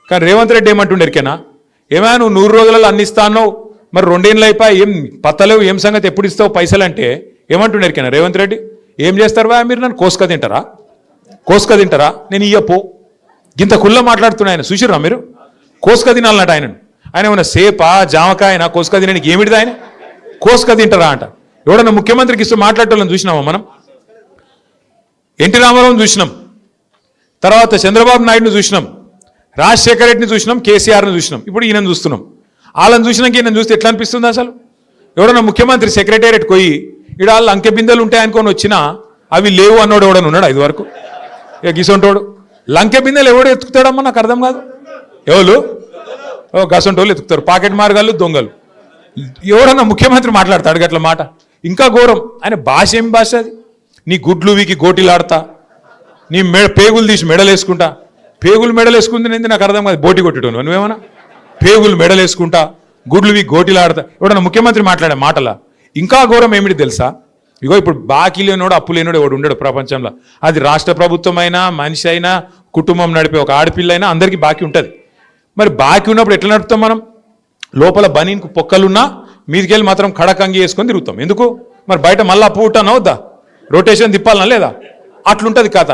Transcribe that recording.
కానీ రేవంత్ రెడ్డి ఏమంటుండే ఎరికేనా, ఏమైనా నువ్వు 100 రోజులలో అన్ని ఇస్తాను, మరి 2 ఏళ్ళు అయిపోయి ఏం పత్తలేవు, ఏం సంగతి, ఎప్పుడు ఇస్తావు పైసలు అంటే ఏమంటుండే ఎరికేనా రేవంత్ రెడ్డి? ఏం చేస్తారు వా మీరు, నన్ను కోసుక తింటారా, కోసుక తింటారా, నేను ఇయ్యపో ఇంత కుల్ల మాట్లాడుతున్నా ఆయన. చూసిర్రా మీరు? కోసుక తినాలన్నట్టు ఆయన ఏమన్నా సేపా జామకాయన కోసుక తినడానికి ఏమిటిది ఆయన? కోసుక తింటారా అంట. ఎవడన్నా ముఖ్యమంత్రికి ఇస్తూ మాట్లాడటం చూసినామా మనం? ఎన్టీ రామారావుని చూసినాం, తర్వాత చంద్రబాబు నాయుడుని చూసినాం, రాజశేఖర రెడ్డిని చూసినాం, కేసీఆర్ని చూసినాం, ఇప్పుడు ఈయనను చూస్తున్నాం. వాళ్ళని చూసినాక ఈయన చూస్తే ఎట్లా అనిపిస్తుంది అసలు? ఎవడన్నా ముఖ్యమంత్రి సెక్రటేరియట్ పోయి ఇక్కడ వాళ్ళు అంకె బిందెలు ఉంటాయనుకొని వచ్చినా అవి లేవు అన్నోడు ఎవడన్నా ఉన్నాడు ఇది వరకు? ఇక గిసొంటోడు లంకె బిందెలు ఎవడు ఎత్తుకుతాడమ్మా, నాకు అర్థం కాదు. ఎవరు గసంటోళ్ళు ఎత్తుకుతారు, పాకెట్ మార్గాలు, దొంగలు. ఎవడన్నా ముఖ్యమంత్రి మాట్లాడతాడు అట్లా మాట? ఇంకా ఘోరం. ఆయన భాష ఏం భాష అది? నీ గుడ్లు వీకి గోటీలాడతా, నీ పేగులు తీసి మెడలేసుకుంటా. పేగులు మెడలేసుకుంది నేను నాకు అర్థం కాదు, బోటి కొట్టేటోను నువ్వేమన్నా? పేగులు మెడలేసుకుంటా, గుడ్లు వీకి గోటీలాడతా, ఎవడన్నా ముఖ్యమంత్రి మాట్లాడే మాటలా? ఇంకా ఘోరం ఏమిటి తెలుసా? ఇగో ఇప్పుడు బాకీ లేనోడు అప్పు లేనోడు ఎవడు ఉండడు ప్రపంచంలో. అది రాష్ట్ర ప్రభుత్వం అయినా, మనిషి అయినా, కుటుంబం నడిపే ఒక ఆడపిల్ల అయినా అందరికీ బాకీ ఉంటుంది. మరి బాకీ ఉన్నప్పుడు ఎట్లా నడుపుతాం మనం? లోపల బనీన్కు పొక్కలున్నా మీదికెళ్ళి మాత్రం కడకంగి వేసుకొని తిరుగుతాం. ఎందుకు? మరి బయట మళ్ళీ అప్పు ఉంటానా వద్దా? రొటేషన్ తిప్పాలనా లేదా? అట్లుంటుంది కథ.